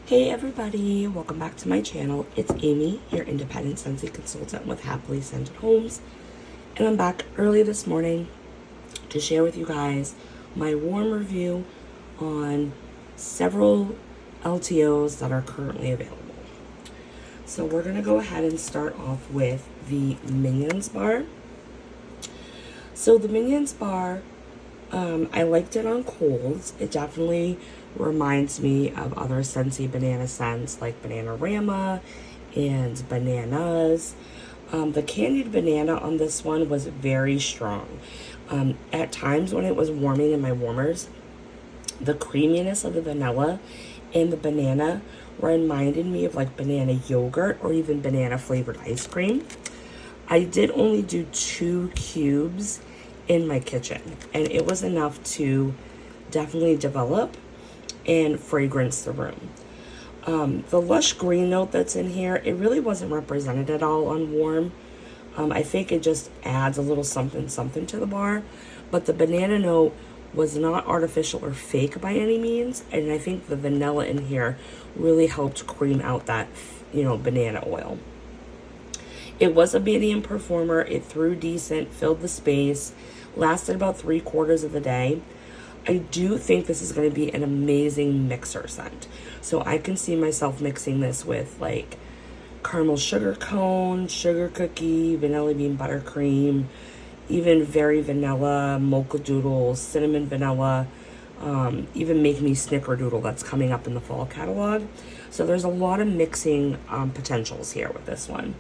Hey everybody, welcome back to my channel. It's Amy, your independent Scentsy consultant with Happily Scented Homes, and I'm back early this morning to share with you guys my warm review on several LTOs that are currently available. So we're going to go ahead and start off with the Minions bar. So the Minions bar, I liked it on colds. It definitely reminds me of other Scentsy banana scents like Bananarama and Bananas. The candied banana on this one was very strong. At times when it was warming in my warmers, the creaminess of the vanilla and the banana reminded me of like banana yogurt or even banana flavored ice cream. I did only do 2 cubes in my kitchen, and it was enough to definitely develop and fragrance the room. The lush green note that's in here, it really wasn't represented at all on warm. I think it just adds a little something to the bar, but the banana note was not artificial or fake by any means, and I think the vanilla in here really helped cream out that, banana oil. It was a medium performer. It threw decent, filled the space, lasted about 3/4 of the day. I do think this is going to be an amazing mixer scent. So I can see myself mixing this with like caramel sugar cone, sugar cookie, vanilla bean buttercream, even very vanilla, mocha doodle, cinnamon vanilla, even make me snickerdoodle that's coming up in the fall catalog. So there's a lot of mixing potentials here with this one.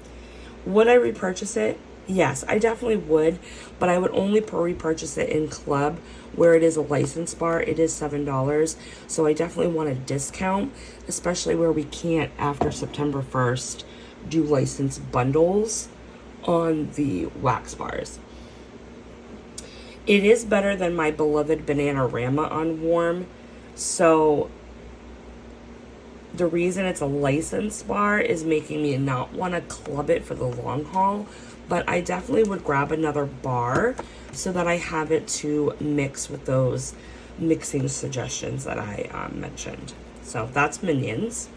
Would I repurchase it? Yes, I definitely would, but I would only repurchase it in club where it is a license bar. It is $7, so I definitely want a discount, especially where we can't, after September 1st, do license bundles on the wax bars. It is better than my beloved Bananarama on warm, so the reason it's a license bar is making me not want to club it for the long haul, but I definitely would grab another bar so that I have it to mix with those mixing suggestions that I mentioned. So that's Minions.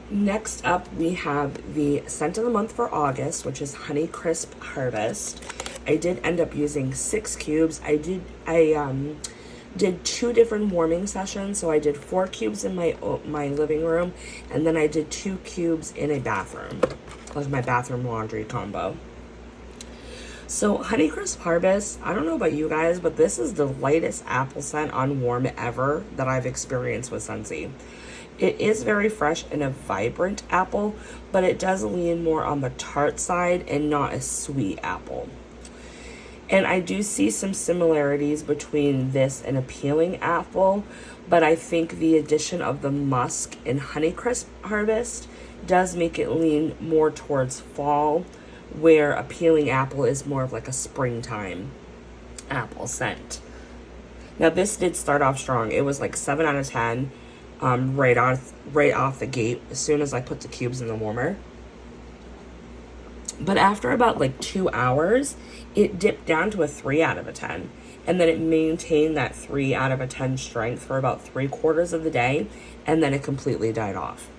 Next up, we have the scent of the month for August, which is Honey Crisp Harvest. I did end up using 6 cubes. I did 2 different warming sessions, so I did 4 cubes in my living room, and then I did 2 cubes in a bathroom, like my bathroom laundry combo. So Honey Crisp Harvest, I don't know about you guys, but this is the lightest apple scent on warm ever that I've experienced with Scentsy. It is very fresh and a vibrant apple, but it does lean more on the tart side and not a sweet apple. And I do see some similarities between this and a peeling apple, but I think the addition of the musk in Honey Crisp Harvest does make it lean more towards fall, where a peeling apple is more of like a springtime apple scent. Now this did start off strong. It was like 7 out of 10 right off the gate as soon as I put the cubes in the warmer. But after about like 2 hours, it dipped down to a 3 out of a 10. And then it maintained that 3 out of a 10 strength for about 3/4 of the day. And then it completely died off.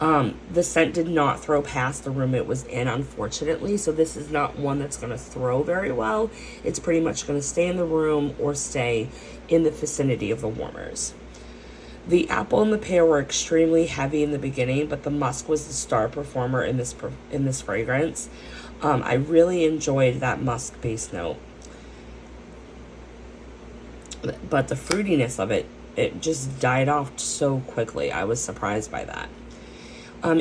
The scent did not throw past the room it was in, unfortunately. So this is not one that's going to throw very well. It's pretty much going to stay in the room or stay in the vicinity of the warmers. The apple and the pear were extremely heavy in the beginning, but the musk was the star performer in this fragrance. I really enjoyed that musk base note, but the fruitiness of it just died off so quickly. I was surprised by that.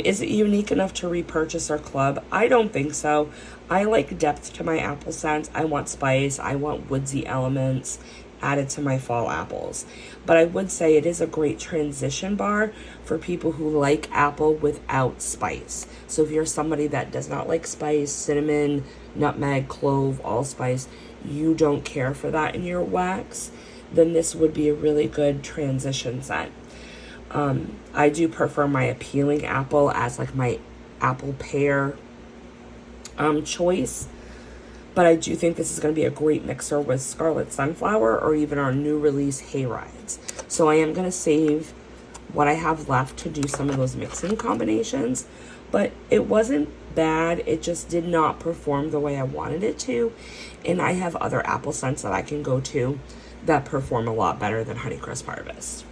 Is it unique enough to repurchase our club? I don't think so. I like depth to my apple scents. I want spice. I want woodsy elements added to my fall apples. But I would say it is a great transition bar for people who like apple without spice. So if you're somebody that does not like spice, cinnamon, nutmeg, clove, allspice, you don't care for that in your wax, then this would be a really good transition scent. I do prefer my appealing apple as like my apple pear choice. but I do think this is going to be a great mixer with Scarlet Sunflower or even our new release Hayrides. So I am going to save what I have left to do some of those mixing combinations, but it wasn't bad. It just did not perform the way I wanted it to, and I have other apple scents that I can go to that perform a lot better than Honeycrisp Harvest.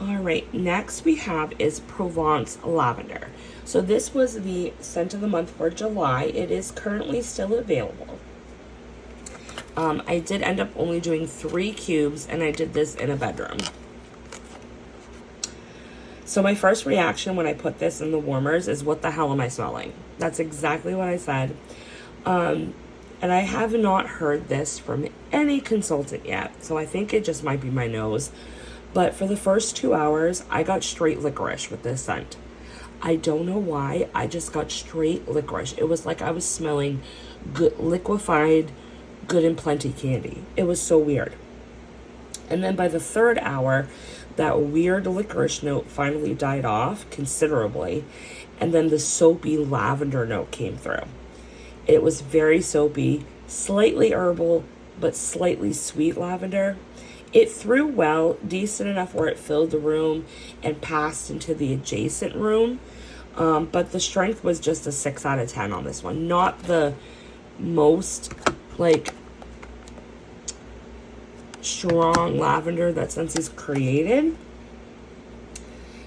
All right, next we have is Provance Lavender. So this was the scent of the month for July. It is currently still available. I did end up only doing 3 cubes, and I did this in a bedroom. So my first reaction when I put this in the warmers is, what the hell am I smelling? That's exactly what I said. And I have not heard this from any consultant yet, so I think it just might be my nose. But for the first 2 hours, I got straight licorice with this scent. I don't know why, I just got straight licorice. It was like I was smelling good, liquefied, Good and Plenty candy. It was so weird. And then by the 3rd hour, that weird licorice note finally died off considerably, and then the soapy lavender note came through. It was very soapy, slightly herbal, but slightly sweet lavender. It threw well, decent enough where it filled the room and passed into the adjacent room, but the strength was just a 6 out of 10 on this one. Not the most, like, strong lavender that Scentsy's created.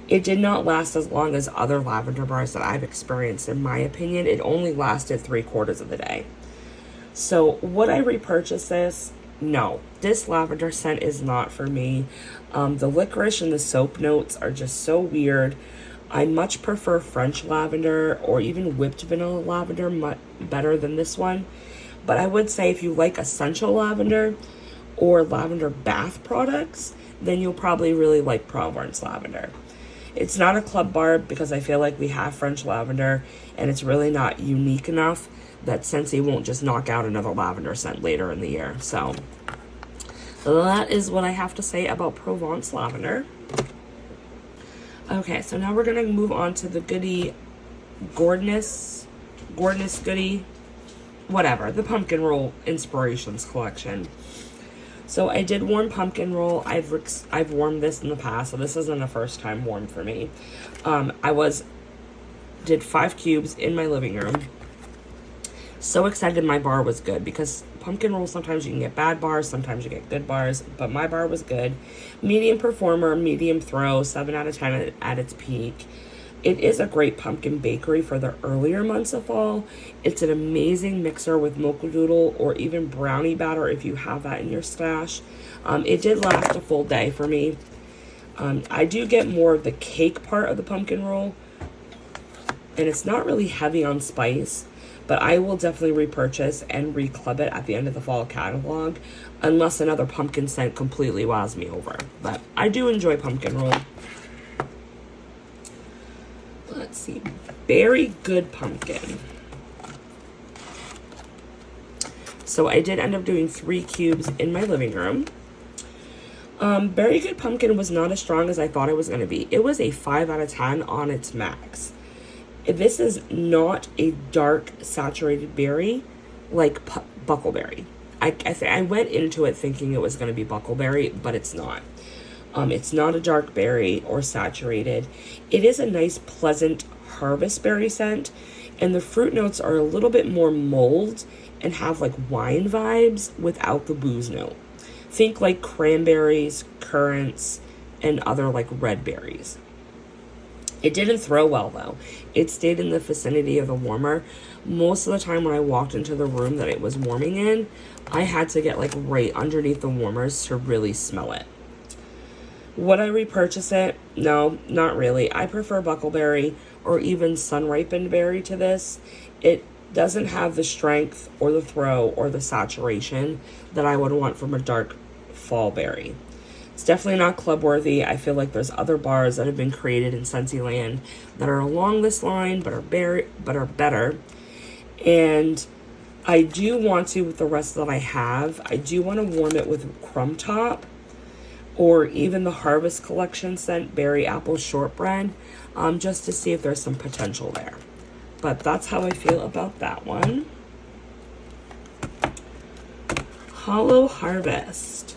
It did not last as long as other lavender bars that I've experienced, in my opinion. It only lasted 3/4 of the day. So would I repurchase this? No, this lavender scent is not for me. The licorice and the soap notes are just so weird. I much prefer French lavender or even whipped vanilla lavender much better than this one. But I would say if you like essential lavender or lavender bath products, then you'll probably really like Provence Lavender. It's not a club bar because I feel like we have French lavender and it's really not unique enough that Scentsy won't just knock out another lavender scent later in the year. So that is what I have to say about Provence Lavender. Okay, so now we're going to move on to the Gourdy Goodness Goody, whatever, the Pumpkin Roll Inspirations collection. So I did warm pumpkin roll. I've warmed this in the past, so this isn't a first time warm for me. Did 5 cubes in my living room. So excited my bar was good, because pumpkin roll, sometimes you can get bad bars, sometimes you get good bars, but my bar was good. Medium performer, medium throw, 7 out of 10 at its peak. It is a great pumpkin bakery for the earlier months of fall. It's an amazing mixer with mocha doodle or even brownie batter if you have that in your stash. It did last a full day for me. I do get more of the cake part of the pumpkin roll, and it's not really heavy on spice, but I will definitely repurchase and reclub it at the end of the fall catalog, unless another pumpkin scent completely wows me over. But I do enjoy pumpkin roll. Let's see, Very Good Pumpkin. So I did end up doing 3 cubes in my living room. Very Good Pumpkin was not as strong as I thought it was going to be. It was a 5 out of 10 on its max. This is not a dark saturated berry like Buckleberry. I went into it thinking it was going to be Buckleberry, but it's not. It's not a dark berry or saturated. It is a nice, pleasant harvest berry scent, and the fruit notes are a little bit more mulled and have like wine vibes without the booze note. Think like cranberries, currants, and other like red berries. It didn't throw well though. It stayed in the vicinity of the warmer. Most of the time when I walked into the room that it was warming in, I had to get like right underneath the warmers to really smell it. Would I repurchase it? No, not really. I prefer Buckleberry or even sun-ripened berry to this. It doesn't have the strength or the throw or the saturation that I would want from a dark fall berry. It's definitely not club worthy. I feel like there's other bars that have been created in Scentsy land that are along this line but are better. And I do want to, with the rest that I have, I do want to warm it with Crumb Top or even the Harvest Collection scent Berry Apple Shortbread, just to see if there's some potential there. But that's how I feel about that one. Hollow Harvest.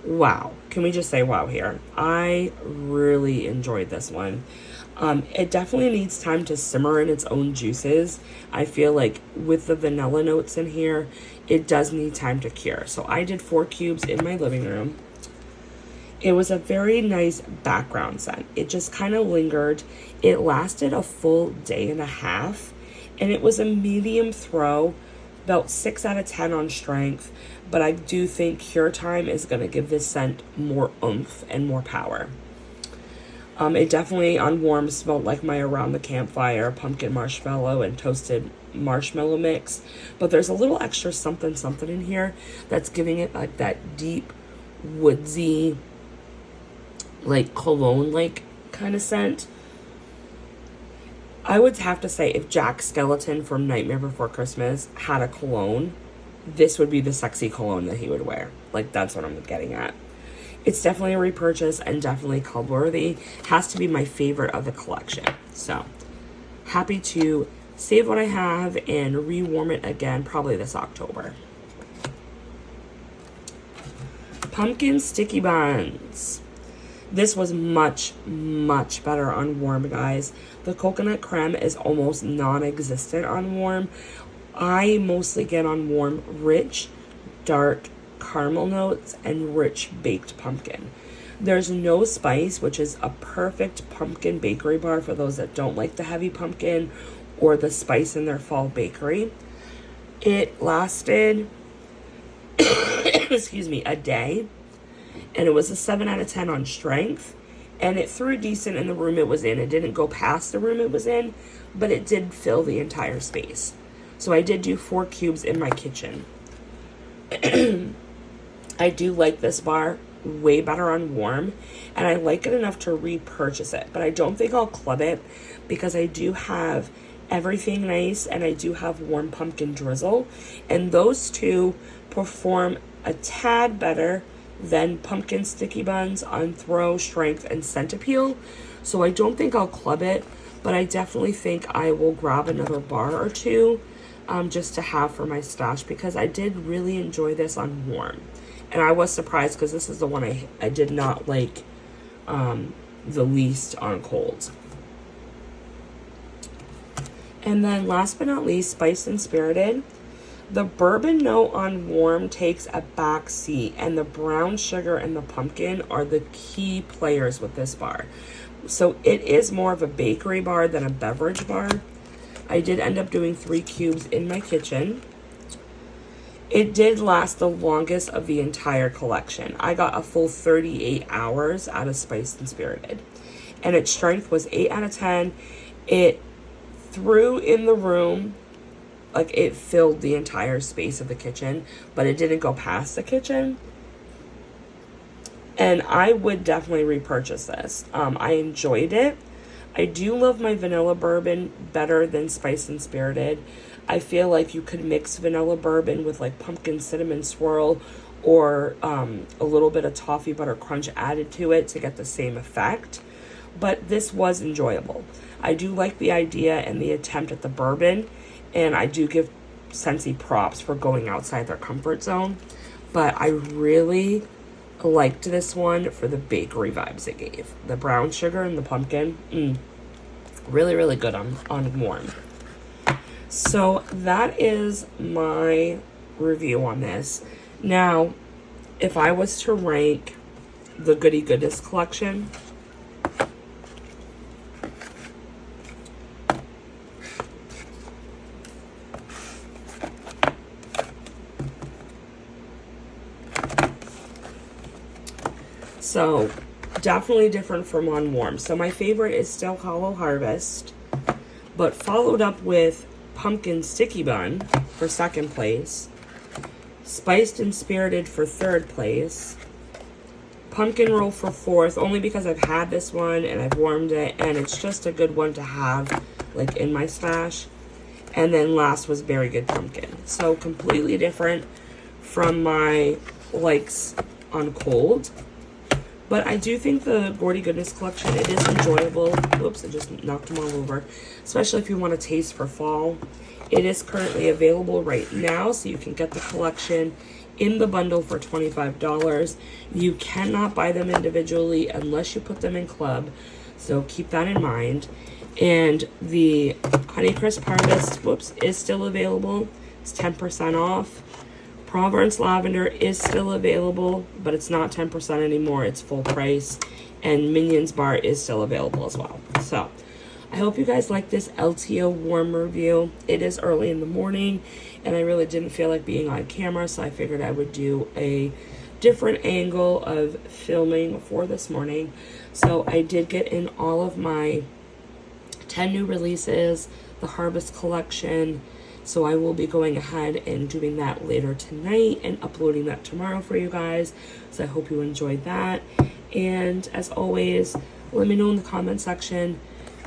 Wow. Can we just say wow here? I really enjoyed this one. It definitely needs time to simmer in its own juices. I feel like with the vanilla notes in here, it does need time to cure. So I did 4 cubes in my living room. It was a very nice background scent. It just kind of lingered. It lasted a full day and a half, and it was a medium throw, about 6 out of 10 on strength, but I do think cure time is going to give this scent more oomph and more power. It definitely on warm smelled like my around the campfire pumpkin marshmallow and toasted marshmallow mix, but there's a little extra something in here that's giving it like that deep woodsy, like cologne like kind of scent. I would have to say if Jack Skellington from Nightmare Before Christmas had a cologne, this would be the sexy cologne that he would wear. Like, that's what I'm getting at. It's definitely a repurchase and definitely club worthy. Has to be my favorite of the collection. So, happy to save what I have and rewarm it again probably this October. Pumpkin Sticky Buns. This was much, much better on warm, guys. The coconut creme is almost non-existent on warm. I mostly get on warm rich, dark caramel notes and rich baked pumpkin. There's no spice, which is a perfect pumpkin bakery bar for those that don't like the heavy pumpkin or the spice in their fall bakery. It lasted, excuse me, a day. And it was a 7 out of 10 on strength. And it threw decent in the room it was in. It didn't go past the room it was in, but it did fill the entire space. So I did do 4 cubes in my kitchen. I do like this bar way better on warm, and I like it enough to repurchase it. But I don't think I'll club it because I do have Everything Nice and I do have Warm Pumpkin Drizzle. And those two perform a tad better than Pumpkin Sticky Buns on throw, strength, and scent appeal. So I don't think I'll club it, but I definitely think I will grab another bar or two just to have for my stash because I did really enjoy this on warm. And I was surprised because this is the one I did not like the least on cold. And then last but not least, Spiced and Spirited. The bourbon note on warm takes a back seat, and the brown sugar and the pumpkin are the key players with this bar. So it is more of a bakery bar than a beverage bar. I did end up doing 3 cubes in my kitchen. It did last the longest of the entire collection. I got a full 38 hours out of Spiced and Spirited. And its strength was 8 out of 10. It threw in the room, like it filled the entire space of the kitchen, but it didn't go past the kitchen. And I would definitely repurchase this. I enjoyed it. I do love my vanilla bourbon better than Spiced and Spirited. I feel like you could mix vanilla bourbon with like pumpkin cinnamon swirl or a little bit of toffee butter crunch added to it to get the same effect. But this was enjoyable. I do like the idea and the attempt at the bourbon, and I do give Scentsy props for going outside their comfort zone. But I really liked this one for the bakery vibes it gave. The brown sugar and the pumpkin, really, really good on warm. So that is my review on this. Now, if I was to rank the Gourdy Goodness Collection, so definitely different from on warm. So my favorite is still Hollow Harvest, but followed up with Pumpkin Sticky Bun for second place, Spiced and Spirited for third place, Pumpkin Roll for fourth, only because I've had this one and I've warmed it and it's just a good one to have like in my stash. And then last was Very Good Pumpkin. So completely different from my likes on cold. But I do think the Gourdy Goodness Collection, it is enjoyable. Whoops, I just knocked them all over. Especially if you want a taste for fall. It is currently available right now, so you can get the collection in the bundle for $25. You cannot buy them individually unless you put them in club, so keep that in mind. And the Honeycrisp Harvest, whoops, is still available. It's 10% off. Provance Lavender is still available, but it's not 10% anymore. It's full price. And Minions Bar is still available as well. So I hope you guys like this LTO warm review. It is early in the morning, and I really didn't feel like being on camera, so I figured I would do a different angle of filming for this morning. So I did get in all of my 10 new releases, the Harvest Collection, so I will be going ahead and doing that later tonight and uploading that tomorrow for you guys. So I hope you enjoyed that. And as always, let me know in the comment section,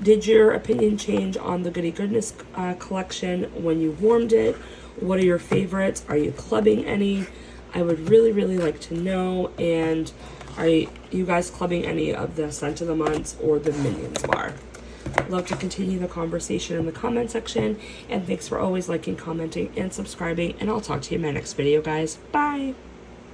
did your opinion change on the Gourdy Goodness collection when you warmed it? What are your favorites? Are you clubbing any? I would really, really like to know. And are you guys clubbing any of the Scent of the Months or the Minions Bar? Love to continue the conversation in the comment section. And thanks for always liking, commenting, and subscribing. And I'll talk to you in my next video, guys. Bye!